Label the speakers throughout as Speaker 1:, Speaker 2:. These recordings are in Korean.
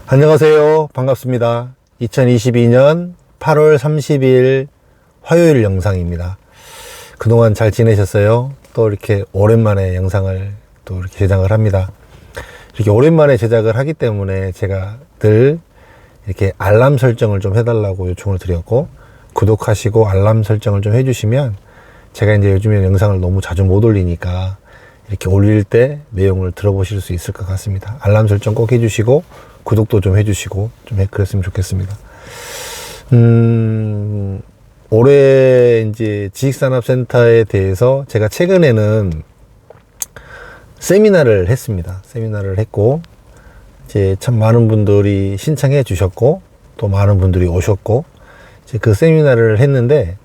Speaker 1: 안녕하세요. 반갑습니다. 2022년 8월 30일 화요일 영상입니다. 그동안 잘 지내셨어요? 또 이렇게 오랜만에 영상을 또 이렇게 제작을 합니다. 이렇게 오랜만에 제작을 하기 때문에 제가 늘 이렇게 알람 설정을 좀 해달라고 요청을 드렸고, 구독하시고 알람 설정을 좀 해주시면 제가 이제 요즘에 영상을 너무 자주 못 올리니까 이렇게 올릴 때 내용을 들어보실 수 있을 것 같습니다. 알람 설정 꼭 해주시고 구독도 좀 해주시고 좀 그랬으면 좋겠습니다. 올해 이제 지식산업센터에 대해서 제가 최근에는 세미나를 했습니다. 세미나를 했고, 이제 참 많은 분들이 신청해 주셨고, 또 많은 분들이 오셨고, 이제 그 세미나를 했는데,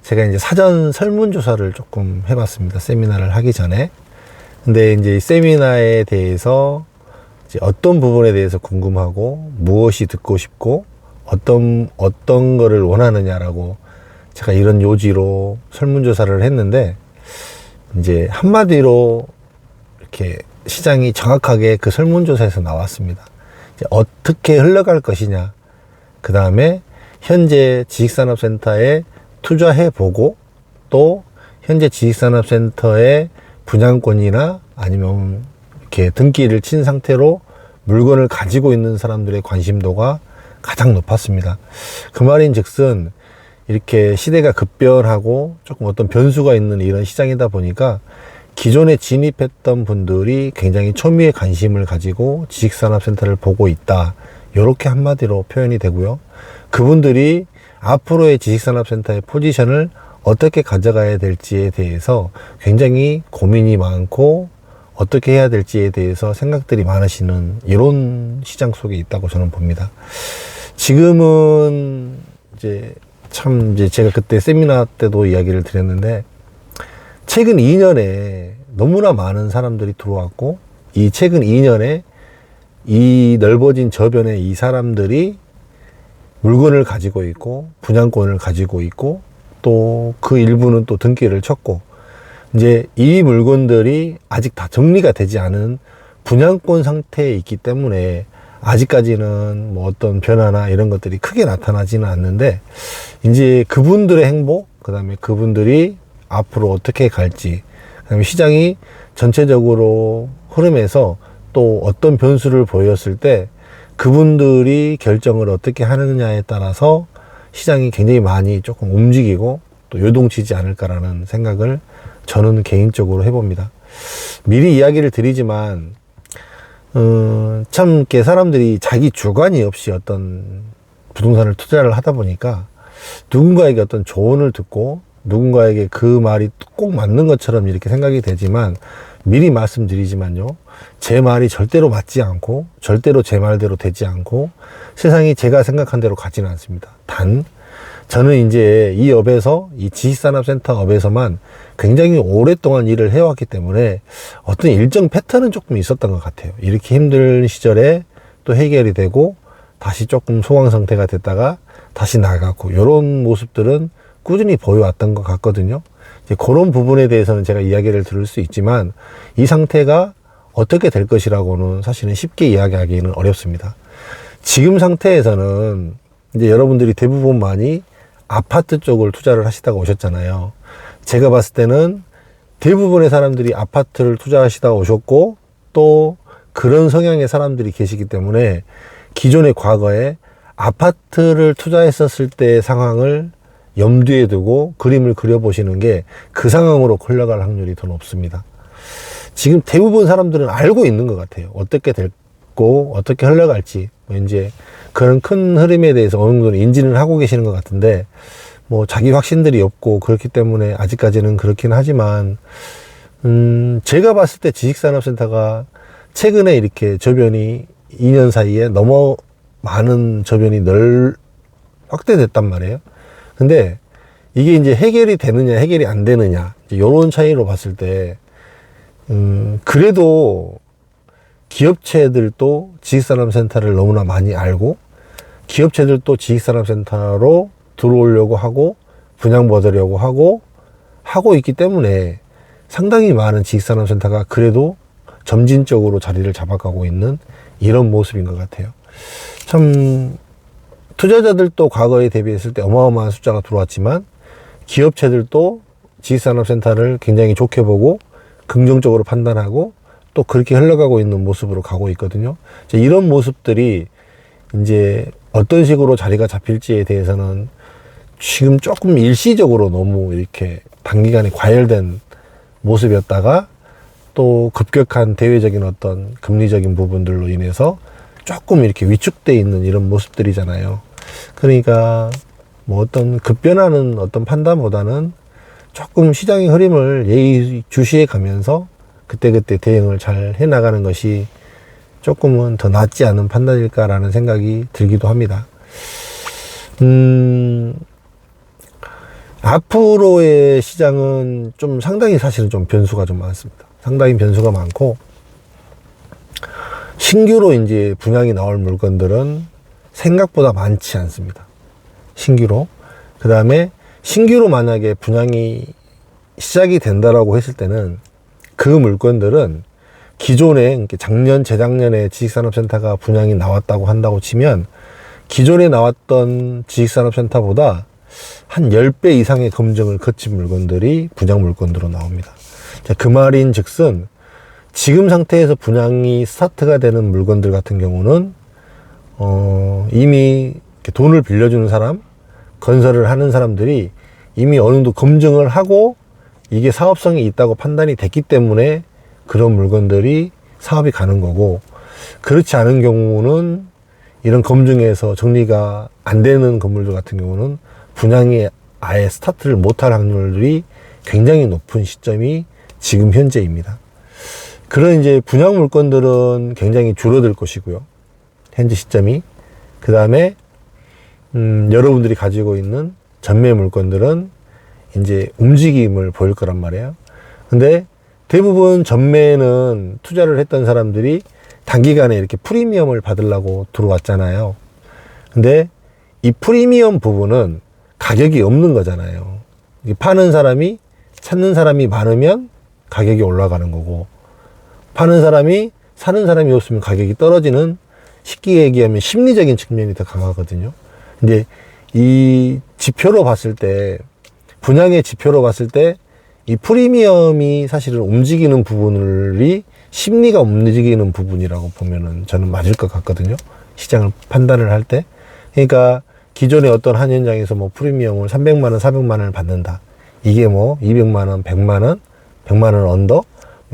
Speaker 1: 제가 이제 사전 설문조사를 조금 해봤습니다. 세미나를 하기 전에. 근데 이제 이 세미나에 대해서 이제 어떤 부분에 대해서 궁금하고, 무엇이 듣고 싶고, 어떤 거를 원하느냐라고 제가 이런 요지로 설문조사를 했는데, 이제 한마디로 이렇게 시장이 정확하게 그 설문조사에서 나왔습니다. 이제 어떻게 흘러갈 것이냐, 그 다음에 현재 지식산업센터에 투자해보고, 또 현재 지식산업센터의 분양권이나 아니면 이렇게 등기를 친 상태로 물건을 가지고 있는 사람들의 관심도가 가장 높았습니다. 그 말인 즉슨 이렇게 시대가 급변하고 조금 어떤 변수가 있는 이런 시장이다 보니까 기존에 진입했던 분들이 굉장히 초미의 관심을 가지고 지식산업센터를 보고 있다, 이렇게 한마디로 표현이 되고요. 그분들이 앞으로의 지식산업센터의 포지션을 어떻게 가져가야 될지에 대해서 굉장히 고민이 많고, 어떻게 해야 될지에 대해서 생각들이 많으시는 이런 시장 속에 있다고 저는 봅니다. 지금은 이제 제가 그때 세미나 때도 이야기를 드렸는데, 최근 2년에 너무나 많은 사람들이 들어왔고, 이 최근 2년에 이 넓어진 저변에 이 사람들이 물건을 가지고 있고, 분양권을 가지고 있고, 또 그 일부는 또 등기를 쳤고, 이제 이 물건들이 아직 다 정리가 되지 않은 분양권 상태에 있기 때문에 아직까지는 뭐 어떤 변화나 이런 것들이 크게 나타나지는 않는데, 이제 그분들의 행복, 그 다음에 그분들이 앞으로 어떻게 갈지, 그 다음에 시장이 전체적으로 흐름에서 또 어떤 변수를 보였을 때 그분들이 결정을 어떻게 하느냐에 따라서 시장이 굉장히 많이 조금 움직이고 또 요동치지 않을까라는 생각을 저는 개인적으로 해봅니다. 미리 이야기를 드리지만, 참 이렇게 사람들이 자기 주관이 없이 어떤 부동산을 투자를 하다 보니까 누군가에게 어떤 조언을 듣고 누군가에게 그 말이 꼭 맞는 것처럼 이렇게 생각이 되지만, 미리 말씀드리지만요, 제 말이 절대로 맞지 않고 절대로 제 말대로 되지 않고 세상이 제가 생각한 대로 가지는 않습니다. 단 저는 이제 이 업에서, 이 지식산업센터 업에서만 굉장히 오랫동안 일을 해왔기 때문에 어떤 일정 패턴은 조금 있었던 것 같아요. 이렇게 힘든 시절에 또 해결이 되고 다시 조금 소강 상태가 됐다가 다시 나가고, 이런 모습들은 꾸준히 보여왔던 것 같거든요. 이제 그런 부분에 대해서는 제가 이야기를 들을 수 있지만, 이 상태가 어떻게 될 것이라고는 사실은 쉽게 이야기하기는 어렵습니다. 지금 상태에서는 이제 여러분들이 대부분 많이 아파트 쪽을 투자를 하시다가 오셨잖아요. 제가 봤을 때는 대부분의 사람들이 아파트를 투자하시다가 오셨고, 또 그런 성향의 사람들이 계시기 때문에 기존의 과거에 아파트를 투자했었을 때의 상황을 염두에 두고 그림을 그려보시는 게 그 상황으로 흘러갈 확률이 더 높습니다. 지금 대부분 사람들은 알고 있는 것 같아요. 어떻게 됐고 어떻게 흘러갈지, 이제 그런 큰 흐름에 대해서 어느 정도 인지는 하고 계시는 것 같은데, 뭐 자기 확신들이 없고 그렇기 때문에 아직까지는 그렇긴 하지만, 제가 봤을 때 지식산업센터가 최근에 이렇게 저변이 2년 사이에 너무 많은 저변이 확대됐단 말이에요. 근데 이게 이제 해결이 되느냐 해결이 안 되느냐, 이런 차이로 봤을 때, 그래도 기업체들도 지식산업센터를 너무나 많이 알고, 기업체들도 지식산업센터로 들어오려고 하고 분양받으려고 하고 있기 때문에 상당히 많은 지식산업센터가 그래도 점진적으로 자리를 잡아가고 있는 이런 모습인 것 같아요. 참 투자자들도 과거에 대비했을 때 어마어마한 숫자가 들어왔지만 기업체들도 지식산업센터를 굉장히 좋게 보고 긍정적으로 판단하고 또 그렇게 흘러가고 있는 모습으로 가고 있거든요. 이런 모습들이 이제 어떤 식으로 자리가 잡힐지에 대해서는 지금 조금 일시적으로 너무 이렇게 단기간에 과열된 모습이었다가 또 급격한 대외적인 어떤 금리적인 부분들로 인해서 조금 이렇게 위축돼 있는 이런 모습들이잖아요. 그러니까 뭐 어떤 급변하는 어떤 판단보다는 조금 시장의 흐름을 예의주시해 가면서 그때그때 대응을 잘 해나가는 것이 조금은 더 낫지 않은 판단일까라는 생각이 들기도 합니다. 앞으로의 시장은 좀 상당히 사실은 좀 변수가 좀 많습니다. 상당히 변수가 많고, 신규로 이제 분양이 나올 물건들은 생각보다 많지 않습니다. 신규로. 그 다음에 신규로 만약에 분양이 시작이 된다라고 했을 때는 그 물건들은 기존에 작년, 재작년에 지식산업센터가 분양이 나왔다고 한다고 치면 기존에 나왔던 지식산업센터보다 한 10배 이상의 검증을 거친 물건들이 분양 물건으로 나옵니다. 그 말인 즉슨 지금 상태에서 분양이 스타트가 되는 물건들 같은 경우는 이미 돈을 빌려주는 사람, 건설을 하는 사람들이 이미 어느 정도 검증을 하고 이게 사업성이 있다고 판단이 됐기 때문에 그런 물건들이 사업이 가는 거고, 그렇지 않은 경우는 이런 검증에서 정리가 안 되는 건물들 같은 경우는 분양이 아예 스타트를 못할 확률이 굉장히 높은 시점이 지금 현재입니다. 그런 이제 분양 물건들은 굉장히 줄어들 것이고요. 현재 시점이. 그 다음에 여러분들이 가지고 있는 전매 물건들은 이제 움직임을 보일 거란 말이에요. 근데 대부분 전매는 투자를 했던 사람들이 단기간에 이렇게 프리미엄을 받으려고 들어왔잖아요. 근데 이 프리미엄 부분은 가격이 없는 거잖아요. 파는 사람이, 찾는 사람이 많으면 가격이 올라가는 거고, 파는 사람이, 사는 사람이 없으면 가격이 떨어지는, 쉽게 얘기하면 심리적인 측면이 더 강하거든요. 근데 이 지표로 봤을 때, 분양의 지표로 봤을 때 이 프리미엄이 사실은 움직이는 부분이 심리가 움직이는 부분이라고 보면은 저는 맞을 것 같거든요. 시장을 판단을 할 때. 그러니까 기존의 어떤 한 현장에서 뭐 프리미엄을 300만원, 400만원을 받는다. 이게 뭐 200만원, 100만원, 100만원 언더?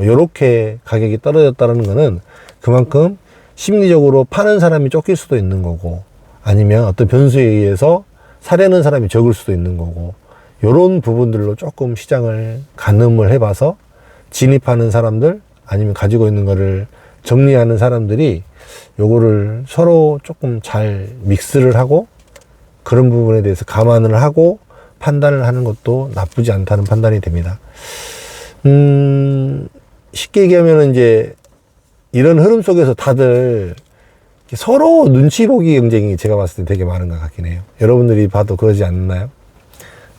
Speaker 1: 요렇게 가격이 떨어졌다는 거는 그만큼 심리적으로 파는 사람이 쫓길 수도 있는 거고, 아니면 어떤 변수에 의해서 사려는 사람이 적을 수도 있는 거고, 요런 부분들로 조금 시장을 가늠을 해봐서 진입하는 사람들, 아니면 가지고 있는 거를 정리하는 사람들이 요거를 서로 조금 잘 믹스를 하고 그런 부분에 대해서 감안을 하고 판단을 하는 것도 나쁘지 않다는 판단이 됩니다. 쉽게 얘기하면 이제 이런 흐름 속에서 다들 서로 눈치 보기 경쟁이 제가 봤을 때 되게 많은 것 같긴 해요. 여러분들이 봐도 그러지 않나요?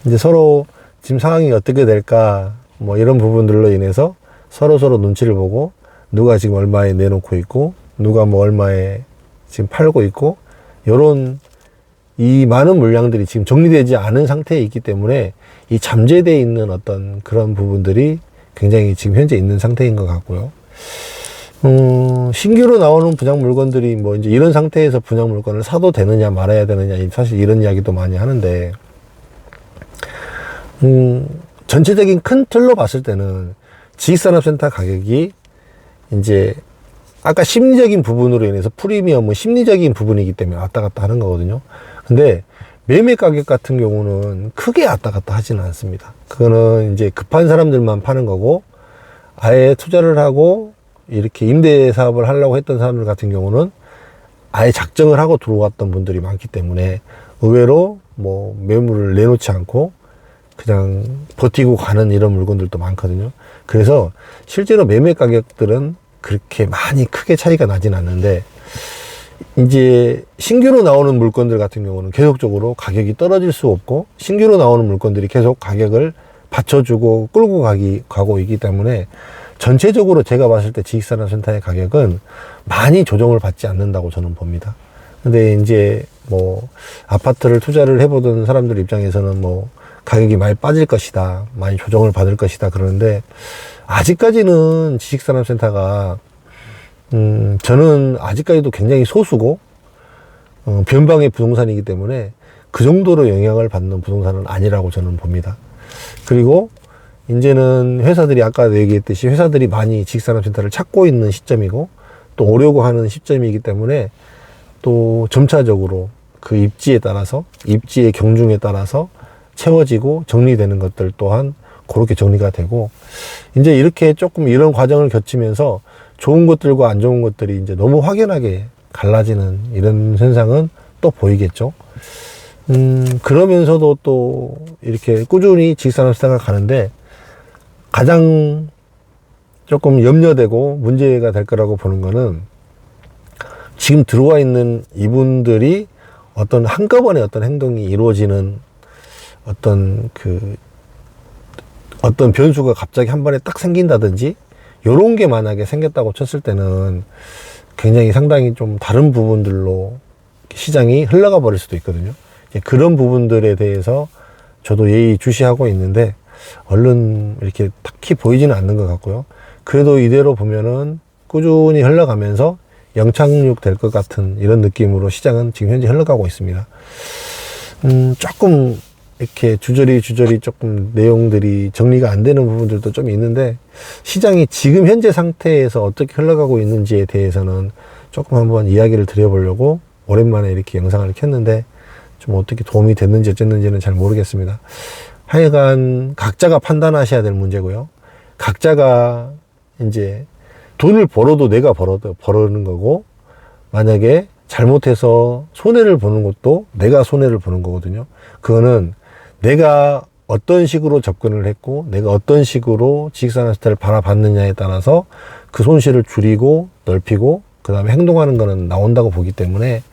Speaker 1: 이제 서로 지금 상황이 어떻게 될까, 뭐 이런 부분들로 인해서 서로 눈치를 보고 누가 지금 얼마에 내놓고 있고 누가 뭐 얼마에 지금 팔고 있고, 요런 이 많은 물량들이 지금 정리되지 않은 상태에 있기 때문에 이 잠재되어 있는 어떤 그런 부분들이 굉장히 지금 현재 있는 상태인 것 같고요. 신규로 나오는 분양 물건들이 뭐 이제 이런 상태에서 분양 물건을 사도 되느냐 말아야 되느냐, 사실 이런 이야기도 많이 하는데, 전체적인 큰 틀로 봤을 때는 지식산업센터 가격이 이제 아까 심리적인 부분으로 인해서 프리미엄은 심리적인 부분이기 때문에 왔다 갔다 하는 거거든요. 근데 매매 가격 같은 경우는 크게 왔다 갔다 하지는 않습니다. 그거는 이제 급한 사람들만 파는 거고, 아예 투자를 하고 이렇게 임대 사업을 하려고 했던 사람들 같은 경우는 아예 작정을 하고 들어왔던 분들이 많기 때문에 의외로 뭐 매물을 내놓지 않고 그냥 버티고 가는 이런 물건들도 많거든요. 그래서 실제로 매매 가격들은 그렇게 많이 크게 차이가 나진 않는데, 이제 신규로 나오는 물건들 같은 경우는 계속적으로 가격이 떨어질 수 없고, 신규로 나오는 물건들이 계속 가격을 받쳐주고 끌고 가고 있기 때문에 전체적으로 제가 봤을 때 지식산업센터의 가격은 많이 조정을 받지 않는다고 저는 봅니다. 근데 이제 뭐 아파트를 투자를 해보던 사람들 입장에서는 뭐 가격이 많이 빠질 것이다, 많이 조정을 받을 것이다 그러는데, 아직까지는 지식산업센터가 저는 아직까지도 굉장히 소수고 변방의 부동산이기 때문에 그 정도로 영향을 받는 부동산은 아니라고 저는 봅니다. 그리고 이제는 회사들이 아까 얘기했듯이 회사들이 많이 지식산업센터를 찾고 있는 시점이고 또 오려고 하는 시점이기 때문에 또 점차적으로 그 입지에 따라서, 입지의 경중에 따라서 채워지고 정리되는 것들 또한 그렇게 정리가 되고, 이제 이렇게 조금 이런 과정을 거치면서 좋은 것들과 안 좋은 것들이 이제 너무 확연하게 갈라지는 이런 현상은 또 보이겠죠. 그러면서도 또 이렇게 꾸준히 지식산업센터가 가는데, 가장 조금 염려되고 문제가 될 거라고 보는 거는, 지금 들어와 있는 이분들이 어떤 한꺼번에 어떤 행동이 이루어지는 어떤 변수가 갑자기 한 번에 딱 생긴다든지, 요런 게 만약에 생겼다고 쳤을 때는 굉장히 상당히 좀 다른 부분들로 시장이 흘러가 버릴 수도 있거든요. 그런 부분들에 대해서 저도 예의주시하고 있는데, 얼른 이렇게 딱히 보이지는 않는 것 같고요. 그래도 이대로 보면은 꾸준히 흘러가면서 영착륙 될 것 같은 이런 느낌으로 시장은 지금 현재 흘러가고 있습니다. 조금 이렇게 주저리 조금 내용들이 정리가 안 되는 부분들도 좀 있는데, 시장이 지금 현재 상태에서 어떻게 흘러가고 있는지에 대해서는 조금 한번 이야기를 드려보려고 오랜만에 이렇게 영상을 켰는데, 좀 어떻게 도움이 됐는지 어쨌는지는 잘 모르겠습니다. 하여간 각자가 판단하셔야 될 문제고요. 각자가 이제 돈을 벌어도 내가 벌어는 거고, 만약에 잘못해서 손해를 보는 것도 내가 손해를 보는 거거든요. 그거는 내가 어떤 식으로 접근을 했고, 내가 어떤 식으로 지식산업센터를 바라봤느냐에 따라서 그 손실을 줄이고 넓히고 그 다음에 행동하는 거는 나온다고 보기 때문에,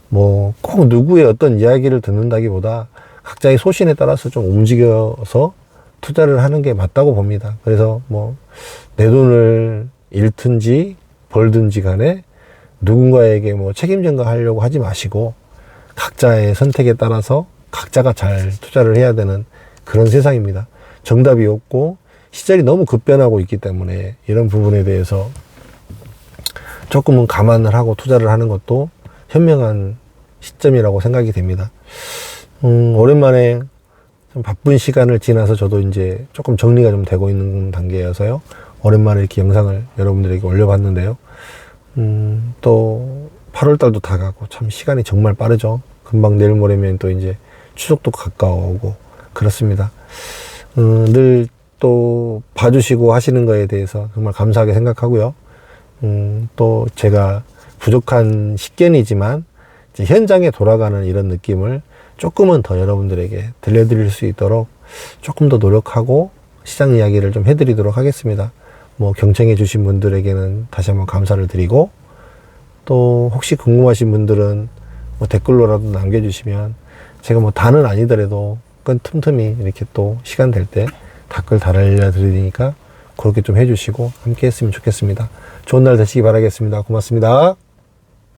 Speaker 1: 뭐 꼭 누구의 어떤 이야기를 듣는다기보다 각자의 소신에 따라서 좀 움직여서 투자를 하는 게 맞다고 봅니다. 그래서 뭐 내 돈을 잃든지 벌든지 간에 누군가에게 뭐 책임 전가하려고 하지 마시고, 각자의 선택에 따라서 각자가 잘 투자를 해야 되는 그런 세상입니다. 정답이 없고 시절이 너무 급변하고 있기 때문에 이런 부분에 대해서 조금은 감안을 하고 투자를 하는 것도 현명한 시점이라고 생각이 됩니다. 오랜만에 좀 바쁜 시간을 지나서 저도 이제 조금 정리가 좀 되고 있는 단계여서요. 오랜만에 이렇게 영상을 여러분들에게 올려봤는데요. 또 8월달도 다 가고 참 시간이 정말 빠르죠. 금방 내일 모레면 또 이제 추석도 가까워오고 그렇습니다. 늘 또 봐주시고 하시는 거에 대해서 정말 감사하게 생각하고요. 또 제가 부족한 식견이지만 이제 현장에 돌아가는 이런 느낌을 조금은 더 여러분들에게 들려드릴 수 있도록 조금 더 노력하고 시장 이야기를 좀 해드리도록 하겠습니다. 뭐 경청해 주신 분들에게는 다시 한번 감사를 드리고, 또 혹시 궁금하신 분들은 뭐 댓글로라도 남겨주시면 제가 뭐 다는 아니더라도 끈 틈틈이 이렇게 또 시간 될 때 댓글 달아드리니까 그렇게 좀 해주시고 함께 했으면 좋겠습니다. 좋은 날 되시기 바라겠습니다. 고맙습니다.